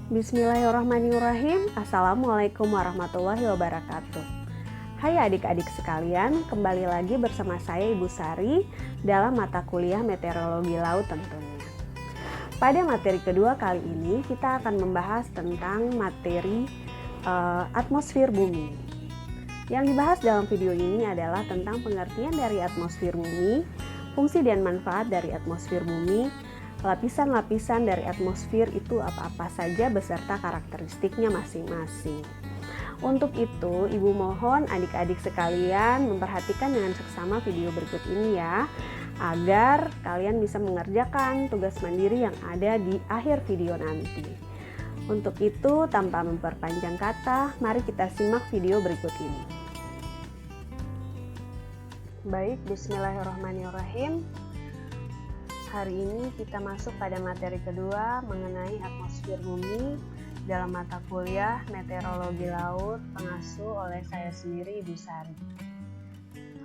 Bismillahirrahmanirrahim. Assalamualaikum warahmatullahi wabarakatuh. Hai adik-adik sekalian, kembali lagi bersama saya Ibu Sari dalam mata kuliah meteorologi laut tentunya. Pada materi kedua kali ini kita akan membahas tentang materi atmosfer bumi. Yang dibahas dalam video ini adalah tentang pengertian dari atmosfer bumi, fungsi dan manfaat dari atmosfer bumi, lapisan-lapisan dari atmosfer itu apa-apa saja beserta karakteristiknya masing-masing. Untuk itu, Ibu mohon adik-adik sekalian memperhatikan dengan seksama video berikut ini ya, agar kalian bisa mengerjakan tugas mandiri yang ada di akhir video nanti. Untuk itu, tanpa memperpanjang kata, mari kita simak video berikut ini. Baik, bismillahirrahmanirrahim. Hari ini kita masuk pada materi kedua mengenai atmosfer bumi dalam mata kuliah meteorologi laut pengasuh oleh saya sendiri Ibu Sari.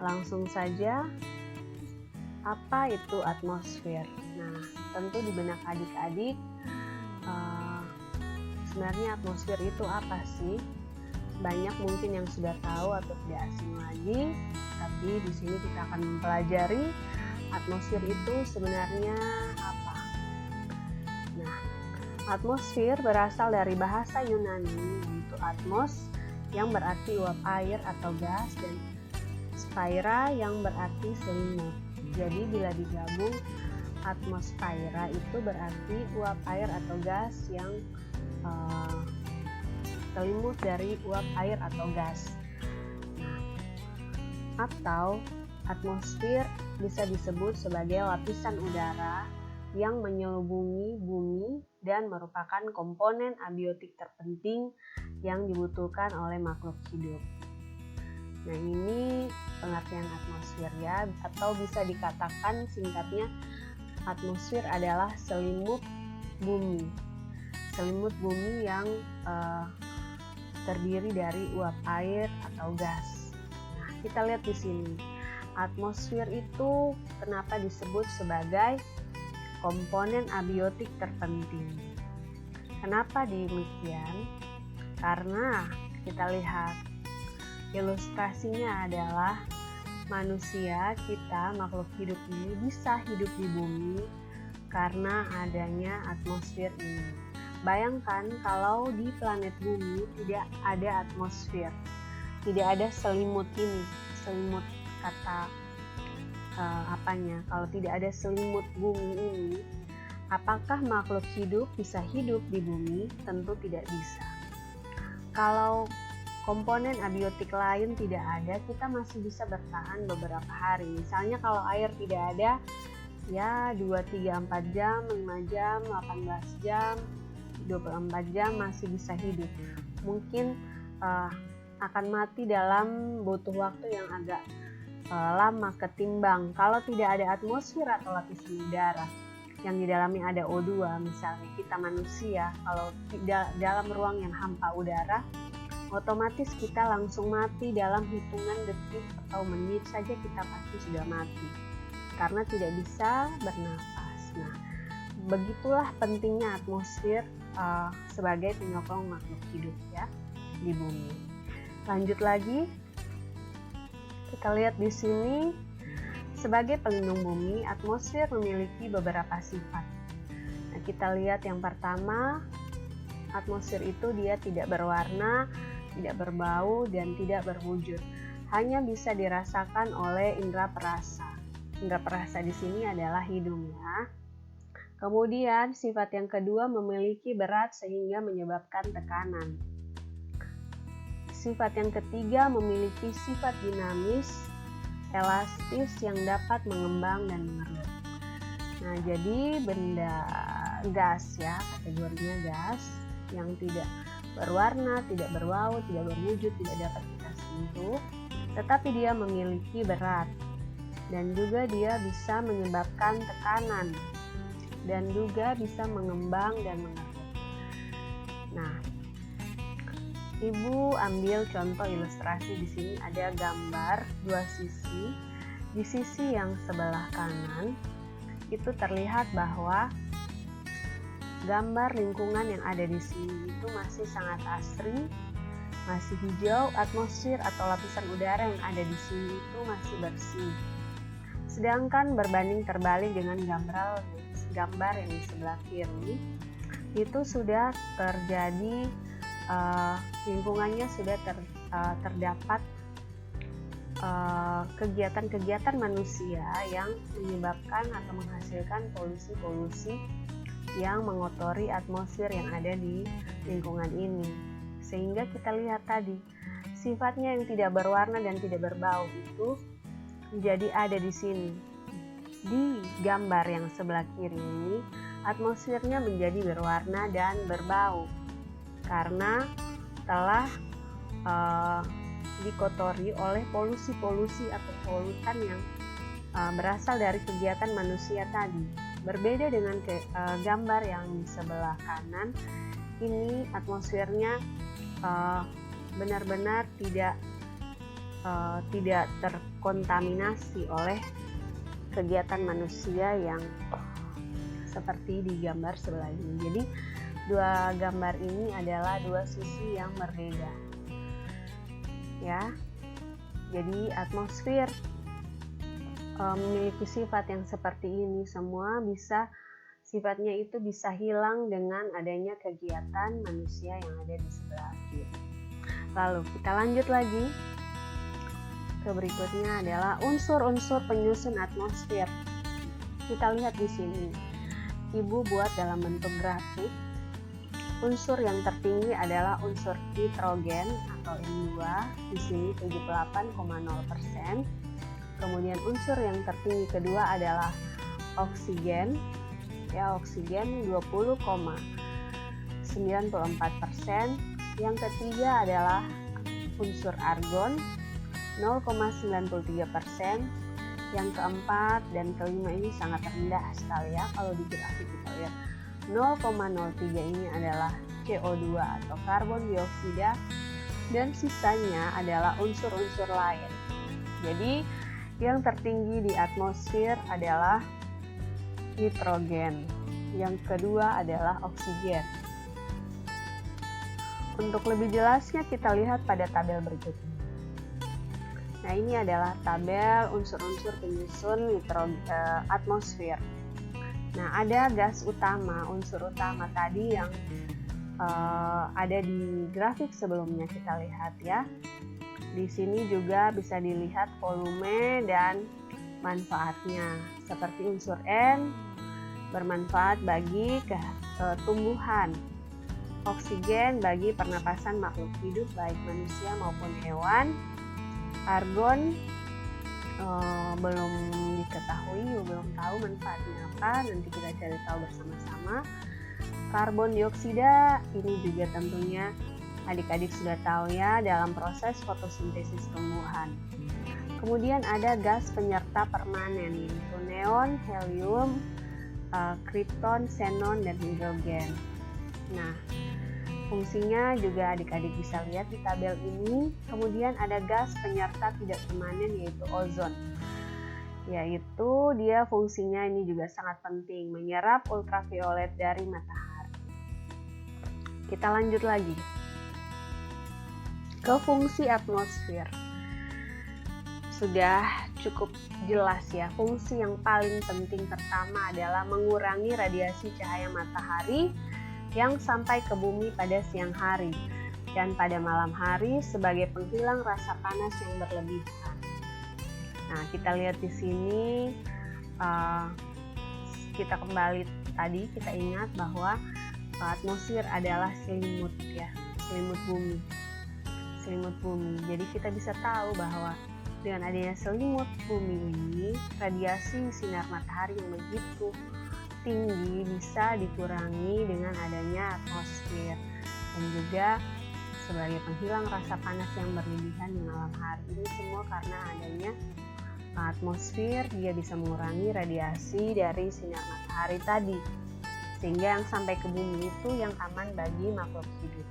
Langsung saja, apa itu atmosfer? Nah, tentu di benak adik-adik sebenarnya atmosfer itu apa sih? Banyak mungkin yang sudah tahu atau tidak asing lagi, tapi di sini kita akan mempelajari atmosfer itu sebenarnya apa? Nah, atmosfer berasal dari bahasa Yunani yaitu atmos yang berarti uap air atau gas dan sphaira yang berarti selimut. Jadi bila digabung atmosphera itu berarti uap air atau gas yang selimut dari uap air atau gas. Atau atmosfer bisa disebut sebagai lapisan udara yang menyelubungi bumi dan merupakan komponen abiotik terpenting yang dibutuhkan oleh makhluk hidup. Nah, ini pengertian atmosfer ya, atau bisa dikatakan singkatnya atmosfer adalah selimut bumi. Selimut bumi yang terdiri dari uap air atau gas. Nah, kita lihat di sini. Atmosfer itu kenapa disebut sebagai komponen abiotik terpenting? Kenapa demikian? Karena kita lihat ilustrasinya adalah manusia, kita makhluk hidup ini bisa hidup di bumi karena adanya atmosfer ini. Bayangkan kalau di planet bumi tidak ada atmosfer, tidak ada selimut ini, selimut kata kalau tidak ada selimut bumi ini, apakah makhluk hidup bisa hidup di bumi? Tentu tidak bisa. Kalau komponen abiotik lain tidak ada, kita masih bisa bertahan beberapa hari. Misalnya kalau air tidak ada, ya 2, 3, 4 jam, 5 jam, 18 jam, 24 jam masih bisa hidup. Mungkin akan mati dalam butuh waktu yang agak lama ketimbang kalau tidak ada atmosfer atau lapisan udara yang di dalamnya ada O2. Misalnya kita manusia, kalau tidak dalam ruang yang hampa udara, otomatis kita langsung mati dalam hitungan detik atau menit saja, kita pasti sudah mati karena tidak bisa bernafas. Nah, begitulah pentingnya atmosfer sebagai penyokong makhluk hidup ya di bumi. Lanjut lagi, kita lihat di sini, sebagai pelindung bumi, atmosfer memiliki beberapa sifat. Nah, kita lihat yang pertama, atmosfer itu dia tidak berwarna, tidak berbau, dan tidak berwujud. Hanya bisa dirasakan oleh indera perasa. Indera perasa di sini adalah hidung ya. Kemudian sifat yang kedua, memiliki berat sehingga menyebabkan tekanan. Sifat yang ketiga, memiliki sifat dinamis, elastis yang dapat mengembang dan mengerut. Nah, jadi benda gas ya, kategorinya gas yang tidak berwarna, tidak berbau, tidak berwujud, tidak dapat kita sentuh, tetapi dia memiliki berat dan juga dia bisa menyebabkan tekanan dan juga bisa mengembang dan mengerut. Nah, Ibu ambil contoh ilustrasi di sini, ada gambar dua sisi. Di sisi yang sebelah kanan itu terlihat bahwa gambar lingkungan yang ada di sini itu masih sangat asri, masih hijau, atmosfer atau lapisan udara yang ada di sini itu masih bersih. Sedangkan berbanding terbalik dengan gambar yang di sebelah kiri, itu sudah terjadi lingkungannya sudah terdapat kegiatan-kegiatan manusia yang menyebabkan atau menghasilkan polusi-polusi yang mengotori atmosfer yang ada di lingkungan ini. Sehingga kita lihat tadi, sifatnya yang tidak berwarna dan tidak berbau itu menjadi ada di sini. Di gambar yang sebelah kiri ini, atmosfernya menjadi berwarna dan berbau karena telah dikotori oleh polusi-polusi atau polutan yang berasal dari kegiatan manusia tadi. Berbeda dengan gambar yang di sebelah kanan, ini atmosfernya benar-benar tidak terkontaminasi oleh kegiatan manusia yang seperti di gambar sebelah ini. Jadi dua gambar ini adalah dua sisi yang berbeda. Ya, jadi atmosfer memiliki sifat yang seperti ini semua sifatnya itu bisa hilang dengan adanya kegiatan manusia yang ada di sebelah kiri. Lalu kita lanjut lagi ke berikutnya adalah unsur-unsur penyusun atmosfer. Kita lihat di sini, Ibu buat dalam bentuk grafik. Unsur yang tertinggi adalah unsur nitrogen atau N2, di sini 78,0%. Kemudian unsur yang tertinggi kedua adalah oksigen, ya oksigen 20,94%. Yang ketiga adalah unsur argon 0,93%. Yang keempat dan kelima ini sangat rendah sekali ya kalau di grafik kita lihat. 0,03 ini adalah CO2 atau karbon dioksida dan sisanya adalah unsur-unsur lain. Jadi yang tertinggi di atmosfer adalah nitrogen, yang kedua adalah oksigen. Untuk lebih jelasnya kita lihat pada tabel berikut ini. Nah, ini adalah tabel unsur-unsur penyusun atmosfer. Nah, ada gas utama, unsur utama tadi yang ada di grafik sebelumnya kita lihat ya. Di sini juga bisa dilihat volume dan manfaatnya. Seperti unsur N bermanfaat bagi tumbuhan. Oksigen bagi pernapasan makhluk hidup baik manusia maupun hewan. Argon belum diketahui, belum tahu manfaatnya apa, nanti kita cari tahu bersama-sama. Karbon dioksida ini juga tentunya adik-adik sudah tahu ya dalam proses fotosintesis tumbuhan. Kemudian ada gas penyerta permanen yaitu neon, helium, krypton, xenon, dan hidrogen. Nah, fungsinya juga adik-adik bisa lihat di tabel ini. Kemudian ada gas penyerta tidak permanen yaitu ozon. Yaitu dia fungsinya ini juga sangat penting, menyerap ultraviolet dari matahari. Kita lanjut lagi ke fungsi atmosfer. Sudah cukup jelas ya, fungsi yang paling penting pertama adalah mengurangi radiasi cahaya matahari yang sampai ke bumi pada siang hari dan pada malam hari sebagai penghilang rasa panas yang berlebihan. Nah, kita lihat di sini, kita kembali tadi kita ingat bahwa atmosfer adalah selimut ya, selimut bumi. Jadi kita bisa tahu bahwa dengan adanya selimut bumi ini, radiasi sinar matahari yang begitu tinggi bisa dikurangi dengan adanya atmosfer, dan juga sebagai penghilang rasa panas yang berlebihan di malam hari. Ini semua karena adanya atmosfer, dia bisa mengurangi radiasi dari sinar matahari tadi, sehingga yang sampai ke bumi itu yang aman bagi makhluk hidup.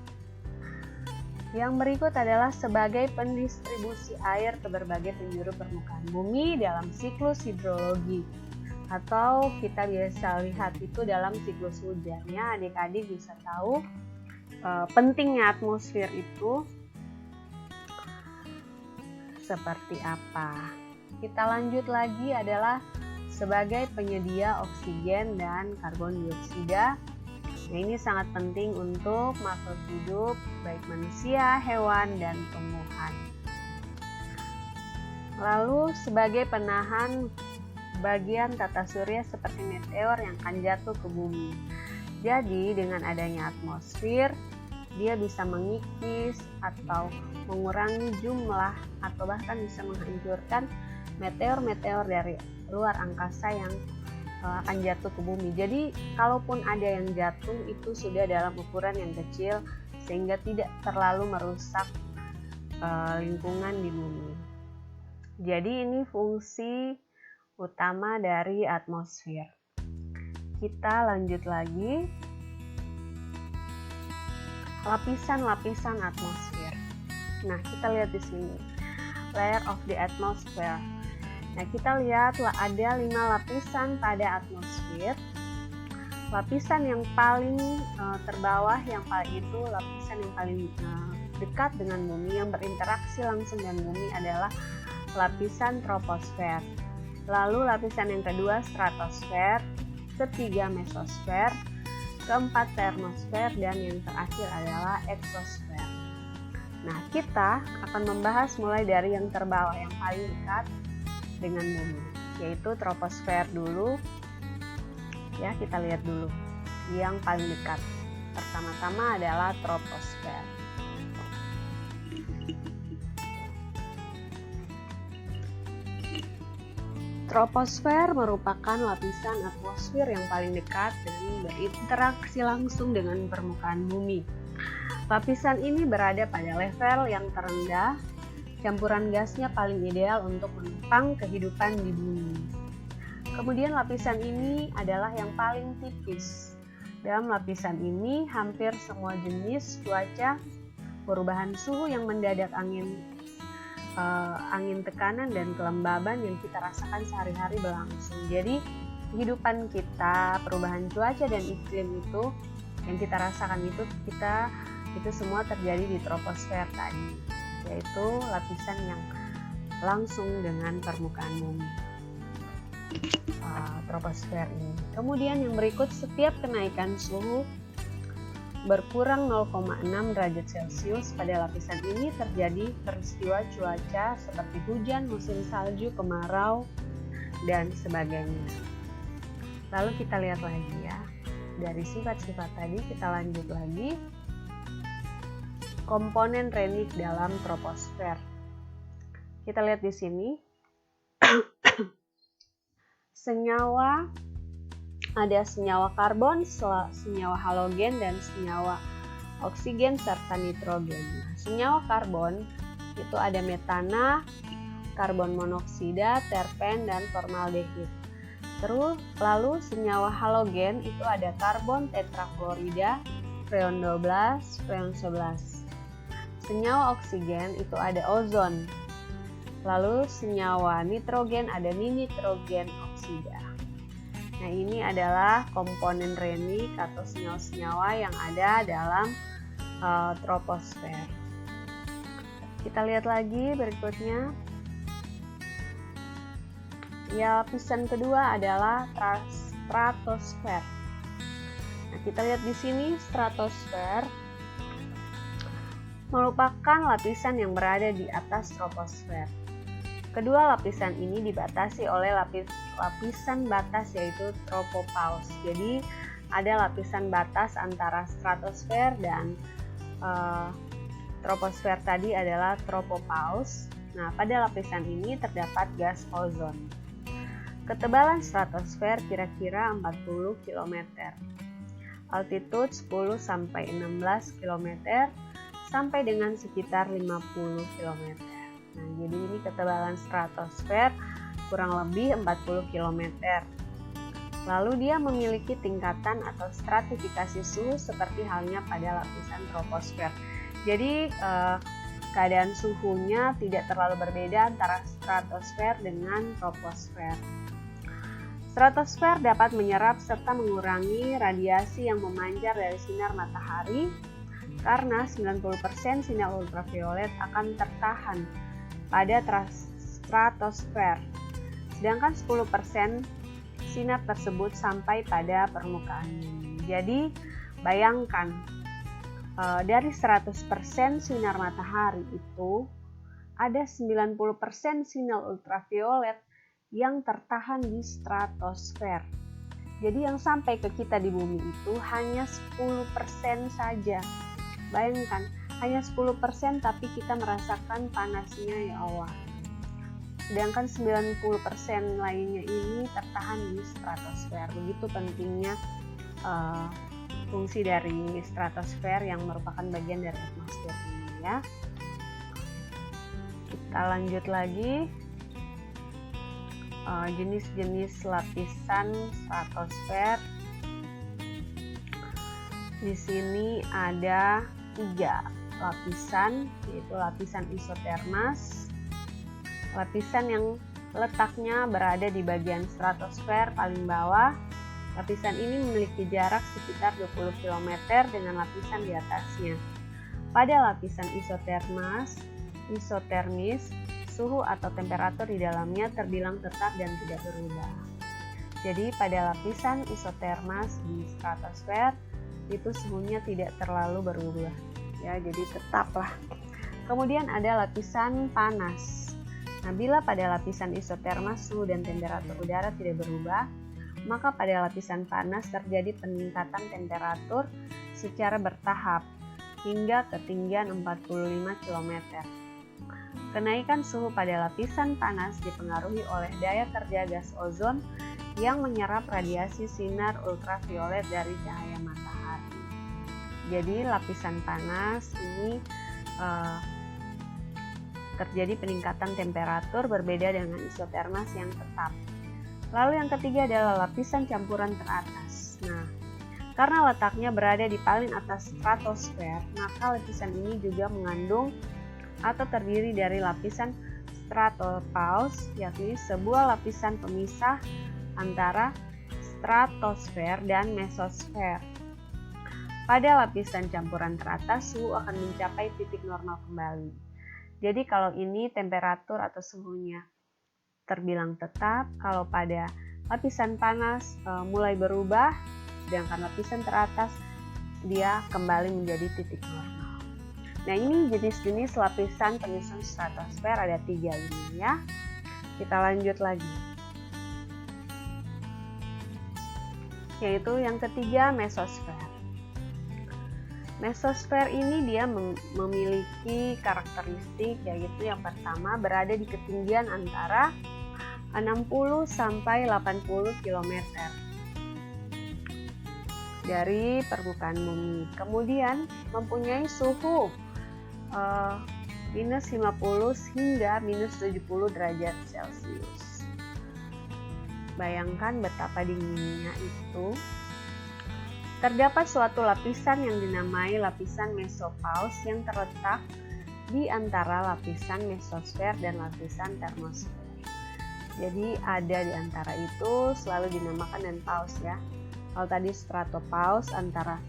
Yang berikut adalah sebagai pendistribusi air ke berbagai penjuru permukaan bumi dalam siklus hidrologi atau kita biasa lihat itu dalam siklus hujannya. Adik-adik bisa tahu pentingnya atmosfer itu seperti apa. Kita lanjut lagi adalah sebagai penyedia oksigen dan karbon dioksida. Nah, ini sangat penting untuk makhluk hidup, baik manusia, hewan, dan tumbuhan. Lalu sebagai penahan bagian tata surya seperti meteor yang akan jatuh ke bumi. Jadi dengan adanya atmosfer, dia bisa mengikis atau mengurangi jumlah atau bahkan bisa menghancurkan meteor-meteor dari luar angkasa yang akan jatuh ke bumi. Jadi kalaupun ada yang jatuh itu sudah dalam ukuran yang kecil sehingga tidak terlalu merusak lingkungan di bumi. Jadi ini fungsi utama dari atmosfer. Kita lanjut lagi. Lapisan-lapisan atmosfer. Nah, kita lihat di sini. Layer of the atmosphere. Nah, kita lihat ada 5 lapisan pada atmosfer. Lapisan yang paling terbawah, yang paling itu lapisan yang paling dekat dengan bumi, yang berinteraksi langsung dengan bumi adalah lapisan troposfer. Lalu lapisan yang kedua stratosfer, ketiga mesosfer, keempat termosfer, dan yang terakhir adalah eksosfer. Nah, kita akan membahas mulai dari yang terbawah, yang paling dekat dengan bumi, yaitu troposfer dulu. Ya, kita lihat dulu yang paling dekat. Pertama-tama adalah troposfer. Troposfer merupakan lapisan atmosfer yang paling dekat dan berinteraksi langsung dengan permukaan bumi. Lapisan ini berada pada level yang terendah. Campuran gasnya paling ideal untuk menopang kehidupan di bumi. Kemudian lapisan ini adalah yang paling tipis. Dalam lapisan ini hampir semua jenis cuaca, perubahan suhu yang mendadak, angin tekanan dan kelembaban yang kita rasakan sehari-hari berlangsung. Jadi kehidupan kita, perubahan cuaca dan iklim itu yang kita rasakan itu semua terjadi di troposfer tadi, yaitu lapisan yang langsung dengan permukaan bumi. Troposfer ini. Kemudian yang berikut, setiap kenaikan suhu berkurang 0,6 derajat Celcius pada lapisan ini terjadi peristiwa cuaca seperti hujan, musim salju, kemarau, dan sebagainya. Lalu kita lihat lagi ya. Dari sifat-sifat tadi kita lanjut lagi. Komponen renik dalam troposfer. Kita lihat di sini. Senyawa, ada senyawa karbon, senyawa halogen, dan senyawa oksigen serta nitrogen. Senyawa karbon itu ada metana, karbon monoksida, terpen, dan formaldehid. Lalu senyawa halogen itu ada karbon tetraklorida, freon 12, freon 11. Senyawa oksigen itu ada ozon. Lalu senyawa nitrogen ada nitrogen oksida. Nah, ini adalah komponen renik atau senyawa-senyawa yang ada dalam troposfer. Kita lihat lagi berikutnya. Ya, lapisan kedua adalah stratosfer. Nah, kita lihat di sini stratosfer merupakan lapisan yang berada di atas troposfer. Kedua lapisan ini dibatasi oleh lapisan batas yaitu tropopause. Jadi ada lapisan batas antara stratosfer dan troposfer tadi adalah tropopause. Nah, pada lapisan ini terdapat gas ozon. Ketebalan stratosfer kira-kira 40 km. Altitude 10 sampai 16 km sampai dengan sekitar 50 km. Nah, jadi ini ketebalan stratosfer kurang lebih 40 km. Lalu dia memiliki tingkatan atau stratifikasi suhu seperti halnya pada lapisan troposfer. Jadi keadaan suhunya tidak terlalu berbeda antara stratosfer dengan troposfer. Stratosfer dapat menyerap serta mengurangi radiasi yang memancar dari sinar matahari karena 90% sinar ultraviolet akan tertahan pada stratosfer, sedangkan 10% sinar tersebut sampai pada permukaan bumi. Jadi bayangkan, dari 100% sinar matahari itu ada 90% sinar ultraviolet yang tertahan di stratosfer. Jadi yang sampai ke kita di bumi itu hanya 10% saja. Bayangkan, hanya 10% tapi kita merasakan panasnya, ya Allah. Sedangkan 90% lainnya ini tertahan di stratosfer. Begitu pentingnya fungsi dari stratosfer yang merupakan bagian dari atmosfer ini, ya. Kita lanjut lagi. Jenis-jenis lapisan stratosfer. Di sini ada 3 lapisan, yaitu lapisan isotermas, lapisan yang letaknya berada di bagian stratosfer paling bawah. Lapisan ini memiliki jarak sekitar 20 km dengan lapisan di atasnya. Pada lapisan isotermis, suhu atau temperatur di dalamnya terbilang tetap dan tidak berubah. Jadi pada lapisan isotermas di stratosfer itu suhunya tidak terlalu berubah, ya, jadi tetaplah. Kemudian ada lapisan panas. Nah, bila pada lapisan isotermas suhu dan temperatur udara tidak berubah, maka pada lapisan panas terjadi peningkatan temperatur secara bertahap hingga ketinggian 45 km. Kenaikan suhu pada lapisan panas dipengaruhi oleh daya kerja gas ozon yang menyerap radiasi sinar ultraviolet dari cahaya matahari. Jadi lapisan panas ini terjadi peningkatan temperatur berbeda dengan isotermas yang tetap. Lalu yang ketiga adalah lapisan campuran teratas. Nah, karena letaknya berada di paling atas stratosfer, maka lapisan ini juga mengandung atau terdiri dari lapisan stratopause, yakni sebuah lapisan pemisah antara stratosfer dan mesosfer. Pada lapisan campuran teratas, suhu akan mencapai titik normal kembali. Jadi kalau ini temperatur atau suhunya terbilang tetap, kalau pada lapisan panas mulai berubah, sedangkan lapisan teratas dia kembali menjadi titik normal. Nah, ini jenis-jenis lapisan penyusun stratosfer, ada 3 ini, ya. Kita lanjut lagi. Yaitu yang ketiga, mesosfer. Mesosfer ini dia memiliki karakteristik, yaitu yang pertama berada di ketinggian antara 60 sampai 80 km dari permukaan bumi. Kemudian mempunyai suhu minus 50 hingga minus 70 derajat Celcius. Bayangkan betapa dinginnya itu. Terdapat suatu lapisan yang dinamai lapisan mesopause yang terletak di antara lapisan mesosfer dan lapisan termosfer. Jadi ada di antara itu selalu dinamakan dan pause, ya. Kalau tadi stratopause antara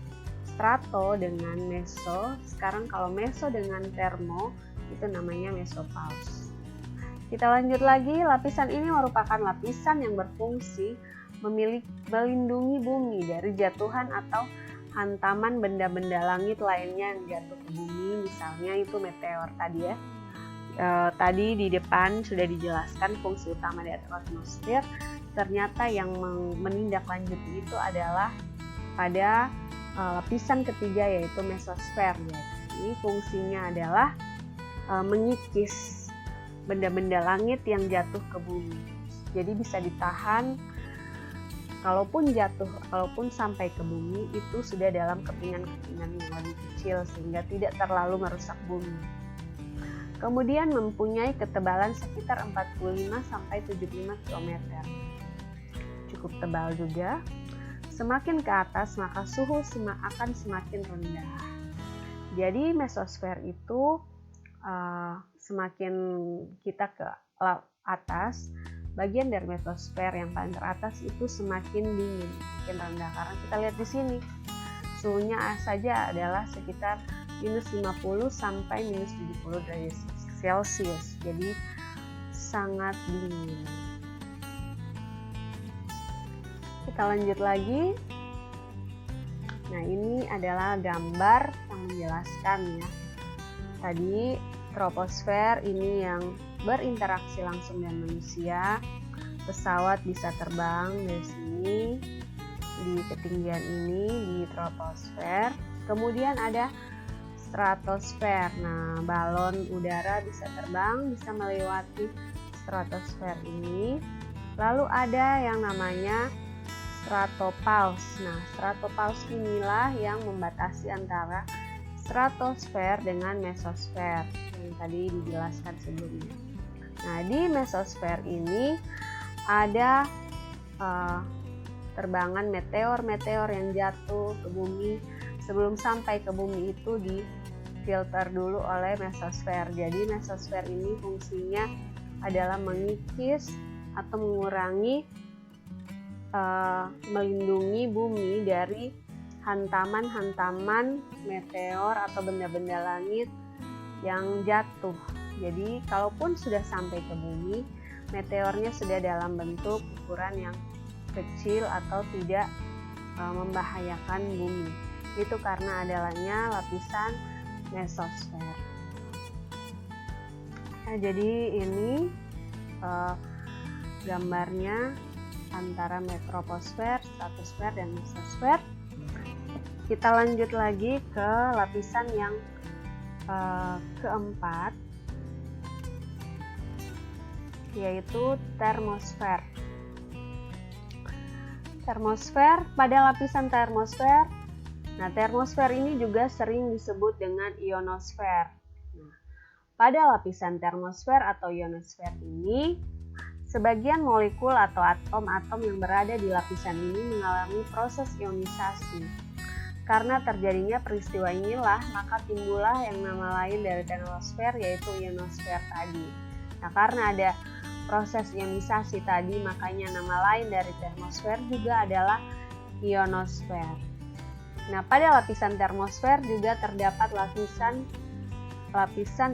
strato dengan meso, sekarang kalau meso dengan termo itu namanya mesopause. Kita lanjut lagi, lapisan ini merupakan lapisan yang berfungsi melindungi bumi dari jatuhan atau hantaman benda-benda langit lainnya yang jatuh ke bumi, misalnya itu meteor tadi, ya. Tadi di depan sudah dijelaskan fungsi utama dari atmosfer. Ternyata yang menindaklanjuti itu adalah pada lapisan ketiga, yaitu mesosfer. Ini fungsinya adalah mengikis benda-benda langit yang jatuh ke bumi. Jadi bisa ditahan, kalaupun jatuh, kalaupun sampai ke bumi itu sudah dalam kepingan-kepingan yang lebih kecil sehingga tidak terlalu merusak bumi. Kemudian mempunyai ketebalan sekitar 45 sampai 75 km. Cukup tebal juga. Semakin ke atas maka suhu akan semakin rendah. Jadi mesosfer itu semakin kita ke atas bagian dari mesosfer yang paling teratas itu semakin dingin, semakin rendah. Karena kita lihat di sini, suhunya saja adalah sekitar minus 50 sampai minus 70 derajat Celcius. Jadi sangat dingin. Kita lanjut lagi. Nah, ini adalah gambar yang menjelaskan ya. Tadi troposfer ini yang berinteraksi langsung dengan manusia. Pesawat bisa terbang dari sini di ketinggian ini di troposfer. Kemudian ada stratosfer. Nah, balon udara bisa terbang, bisa melewati stratosfer ini. Lalu ada yang namanya stratopause. Nah, stratopause inilah yang membatasi antara stratosfer dengan mesosfer yang tadi dijelaskan sebelumnya. Nah, di mesosfer ini ada terbangan meteor-meteor yang jatuh ke bumi. Sebelum sampai ke bumi itu difilter dulu oleh mesosfer. Jadi mesosfer ini fungsinya adalah mengikis atau mengurangi, melindungi bumi dari hantaman-hantaman meteor atau benda-benda langit yang jatuh. Jadi kalaupun sudah sampai ke bumi, meteornya sudah dalam bentuk ukuran yang kecil atau tidak membahayakan bumi. Itu karena adanya lapisan mesosfer. Nah, jadi ini gambarnya antara troposfer, stratosfer, dan mesosfer. Kita lanjut lagi ke lapisan yang keempat, yaitu termosfer. Termosfer, pada lapisan termosfer, nah termosfer ini juga sering disebut dengan ionosfer. Nah, pada lapisan termosfer atau ionosfer ini, sebagian molekul atau atom-atom yang berada di lapisan ini mengalami proses ionisasi. Karena terjadinya peristiwa inilah, maka timbullah yang nama lain dari termosfer, yaitu ionosfer tadi. Nah, karena ada proses ionisasi tadi, makanya nama lain dari termosfer juga adalah ionosfer. Nah, pada lapisan termosfer juga terdapat lapisan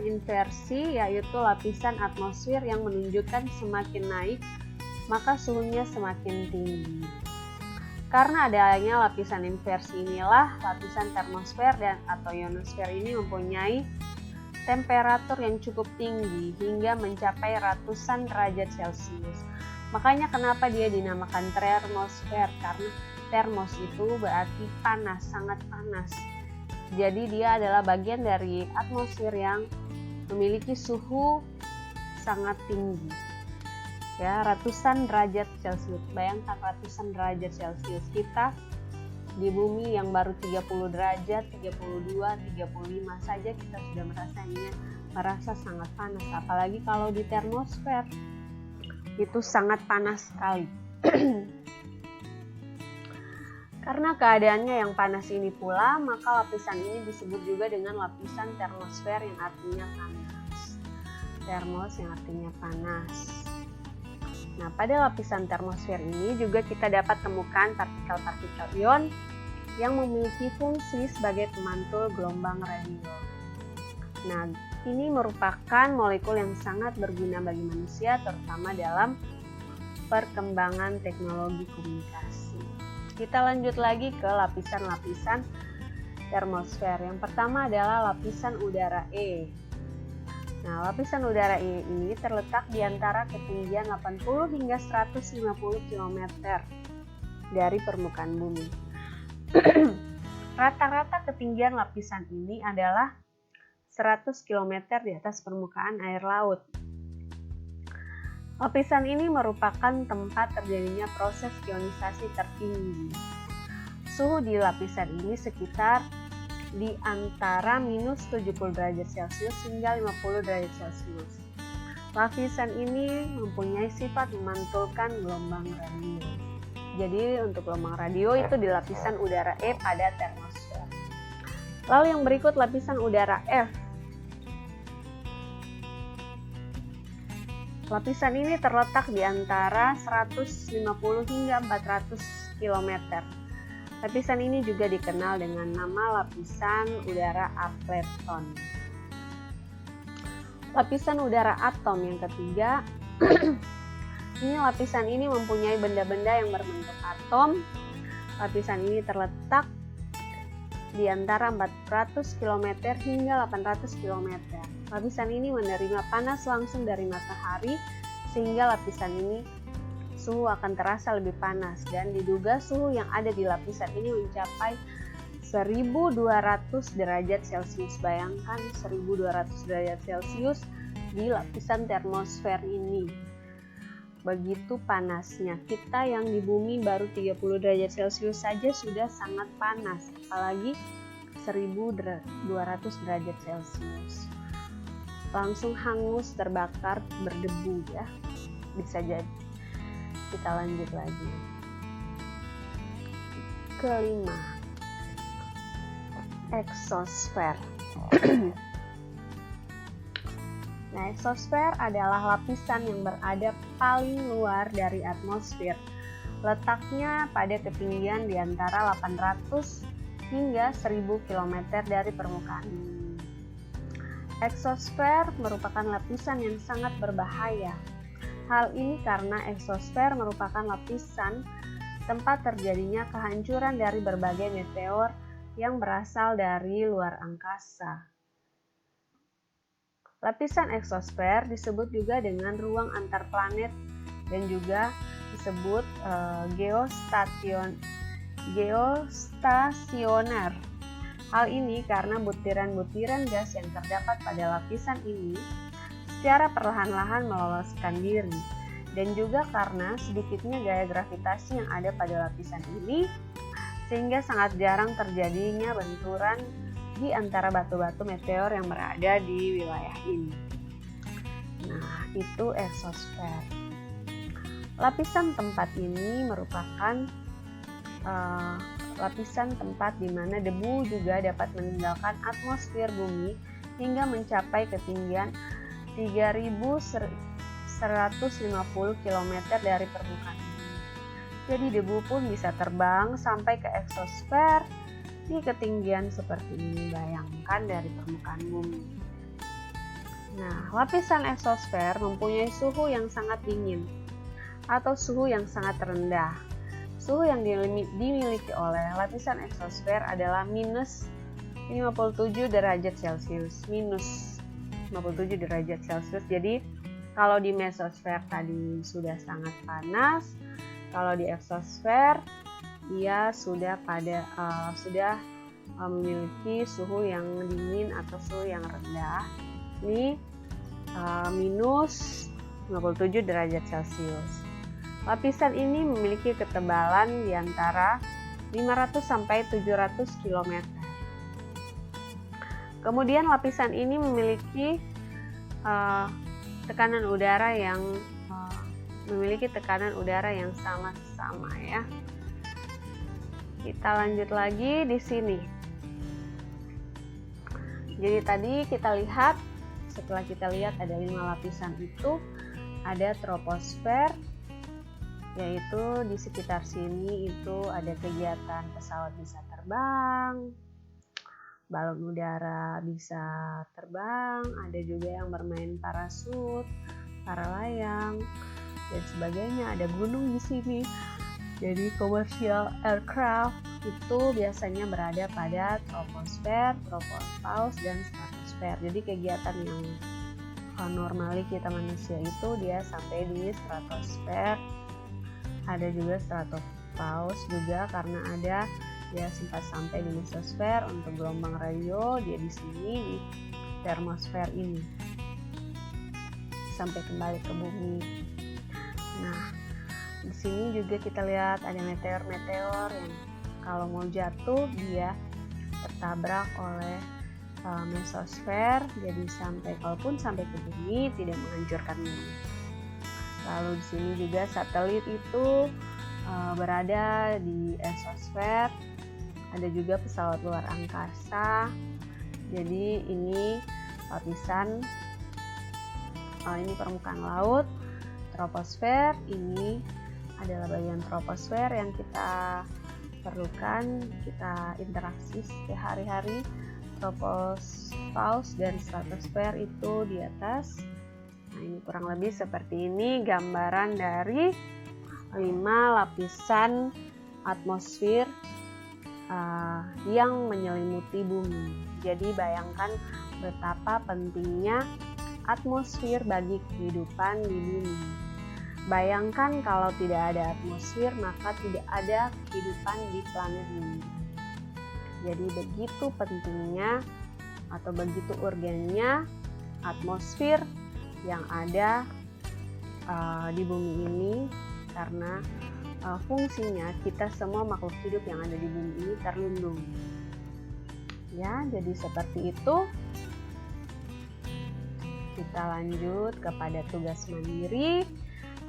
inversi, yaitu lapisan atmosfer yang menunjukkan semakin naik, maka suhunya semakin tinggi. Karena adanya lapisan inversi inilah, lapisan termosfer dan atau ionosfer ini mempunyai temperatur yang cukup tinggi hingga mencapai ratusan derajat Celcius. Makanya kenapa dia dinamakan termosfer, karena termos itu berarti panas, sangat panas. Jadi dia adalah bagian dari atmosfer yang memiliki suhu sangat tinggi. Ya, ratusan derajat Celcius. Bayangkan ratusan derajat Celcius. Kita di bumi yang baru 30 derajat, 32, 35 saja kita sudah merasa sangat panas. Apalagi kalau di termosfer itu sangat panas sekali. Karena keadaannya yang panas ini pula, maka lapisan ini disebut juga dengan lapisan termosfer yang artinya panas. Termos yang artinya panas. Nah, pada lapisan termosfer ini juga kita dapat temukan partikel-partikel ion yang memiliki fungsi sebagai pemantul gelombang radio. Nah, ini merupakan molekul yang sangat berguna bagi manusia, terutama dalam perkembangan teknologi komunikasi. Kita lanjut lagi ke lapisan-lapisan termosfer. Yang pertama adalah lapisan udara E. Nah, lapisan udara E ini terletak di antara ketinggian 80 hingga 150 km dari permukaan bumi. Rata-rata ketinggian lapisan ini adalah 100 km di atas permukaan air laut. Lapisan ini merupakan tempat terjadinya proses ionisasi tertinggi. Suhu di lapisan ini sekitar di antara minus 70 derajat Celcius hingga 50 derajat Celcius. Lapisan ini mempunyai sifat memantulkan gelombang radio. Jadi untuk gelombang radio itu di lapisan udara E pada termosfer. Lalu yang berikut lapisan udara F. Lapisan ini terletak di antara 150 hingga 400 km. Lapisan ini juga dikenal dengan nama lapisan udara aplepton. Lapisan udara atom yang ketiga, lapisan ini mempunyai benda-benda yang berbentuk atom. Lapisan ini terletak di antara 400 km hingga 800 km. Lapisan ini menerima panas langsung dari matahari, sehingga lapisan ini suhu akan terasa lebih panas, dan diduga suhu yang ada di lapisan ini mencapai 1200 derajat Celcius. Bayangkan 1200 derajat Celcius di lapisan termosfer ini. Begitu panasnya. Kita yang di bumi baru 30 derajat Celcius saja sudah sangat panas, apalagi 1200 derajat Celcius. Langsung hangus, terbakar, berdebu ya. Bisa jadi. Kita lanjut lagi. Kelima, eksosfer. Nah, eksosfer adalah lapisan yang berada paling luar dari atmosfer. Letaknya pada ketinggian di antara 800 hingga 1000 km dari permukaan bumi. Eksosfer merupakan lapisan yang sangat berbahaya. Hal ini karena eksosfer merupakan lapisan tempat terjadinya kehancuran dari berbagai meteor yang berasal dari luar angkasa. Lapisan eksosfer disebut juga dengan ruang antar planet dan juga disebut geostasioner. Hal ini karena butiran-butiran gas yang terdapat pada lapisan ini secara perlahan-lahan meloloskan diri, dan juga karena sedikitnya gaya gravitasi yang ada pada lapisan ini, sehingga sangat jarang terjadinya benturan di antara batu-batu meteor yang berada di wilayah ini. Nah, itu eksosfer. Lapisan tempat ini merupakan lapisan tempat di mana debu juga dapat meninggalkan atmosfer bumi hingga mencapai ketinggian 3.150 km dari permukaan bumi. Jadi debu pun bisa terbang sampai ke eksosfer di ketinggian seperti ini. Bayangkan dari permukaan bumi. Nah, lapisan eksosfer mempunyai suhu yang sangat dingin atau suhu yang sangat rendah. Suhu yang dimiliki oleh lapisan eksosfer adalah minus 57 derajat Celcius. Minus 57 derajat Celcius. Jadi kalau di mesosfer tadi sudah sangat panas, kalau di eksosfer dia sudah memiliki suhu yang dingin atau suhu yang rendah. Ini minus 57 derajat Celcius. Lapisan ini memiliki ketebalan di antara 500 sampai 700 km. Kemudian lapisan ini memiliki tekanan udara yang sama-sama ya. Kita lanjut lagi di sini. Jadi tadi kita lihat, setelah kita lihat ada 5 lapisan itu, ada troposfer, yaitu di sekitar sini itu ada kegiatan pesawat bisa terbang, balon udara bisa terbang, ada juga yang bermain parasut, para layang, dan sebagainya. Ada gunung di sini. Jadi commercial aircraft itu biasanya berada pada troposfer, tropopause, dan stratosfer. Jadi kegiatan yang normali kita manusia itu dia sampai di stratosfer. Ada juga stratopause juga karena ada dia sempat sampai di mesosfer. Untuk gelombang radio dia di sini di termosfer ini sampai kembali ke bumi. Nah, di sini juga kita lihat ada meteor-meteor yang kalau mau jatuh dia tertabrak oleh mesosfer, jadi kalaupun sampai ke bumi tidak menghancurkan bumi. Lalu di sini juga satelit itu berada di eksosfer. Ada juga pesawat luar angkasa. Jadi ini lapisan ini permukaan laut. troposfer. Ini adalah bagian troposfer yang kita perlukan, kita interaksi sehari-hari. Troposfaus dan stratosfer itu di atas. Nah, ini kurang lebih seperti ini gambaran dari 5 lapisan atmosfer yang menyelimuti bumi. Jadi bayangkan betapa pentingnya atmosfer bagi kehidupan di bumi. Bayangkan kalau tidak ada atmosfer, maka tidak ada kehidupan di planet bumi. Jadi begitu pentingnya atau begitu urgennya atmosfer yang ada di bumi ini, karena fungsinya kita semua makhluk hidup yang ada di bumi ini terlindung. Ya, jadi seperti itu. Kita lanjut kepada tugas mandiri.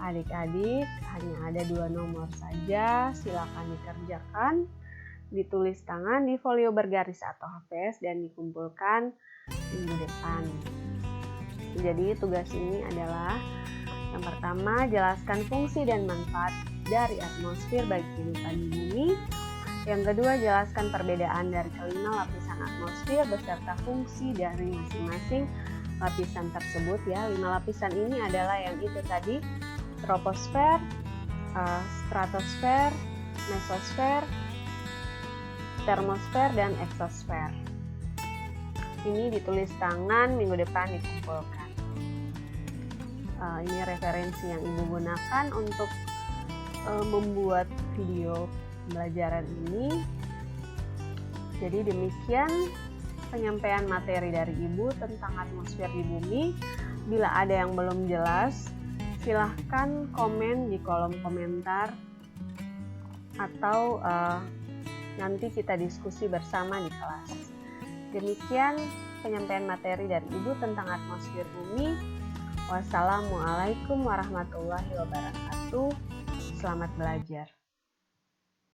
Adik-adik, hanya ada 2 nomor saja, silakan dikerjakan. Ditulis tangan di folio bergaris atau HVS dan dikumpulkan minggu depan. Jadi tugas ini adalah yang pertama, jelaskan fungsi dan manfaat dari atmosfer bagi kehidupan di bumi. Yang kedua, jelaskan perbedaan dari kelima lapisan atmosfer beserta fungsi dari masing-masing lapisan tersebut. Ya, 5 lapisan ini adalah yang itu tadi: troposfer, stratosfer, mesosfer, termosfer, dan eksosfer. Ini ditulis tangan, minggu depan dikumpulkan. Ini referensi yang Ibu gunakan untuk membuat video pembelajaran ini. Jadi demikian penyampaian materi dari Ibu tentang atmosfer di bumi. Bila ada yang belum jelas, silahkan komen di kolom komentar atau nanti kita diskusi bersama di kelas. Demikian penyampaian materi dari Ibu tentang atmosfer bumi. Wassalamualaikum warahmatullahi wabarakatuh. Selamat belajar.